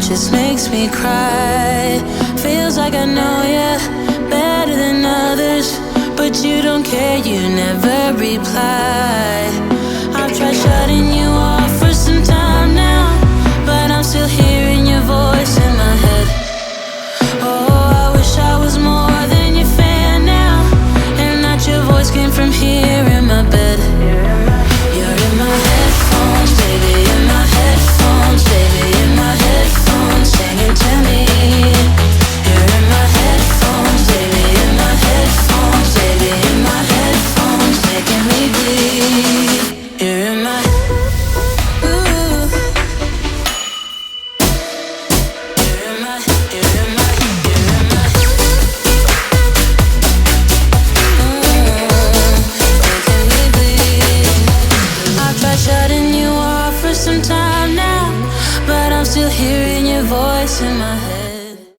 just makes me cry. Feels like I know you better than others, but you don't care, you never reply. I've tried shutting you off for some time now, but I'm still hearing your voice in my head. Oh, I wish I was more than your fan now, and that your voice came from here in my bed. You're in my headphones, baby, in my headphones, baby, in my headphones, singing to me. You're in my headphones, baby, in my headphones, baby, in my headphones, making me bleed. You're in my shutting you off for some time now, but I'm still hearing your voice in my head.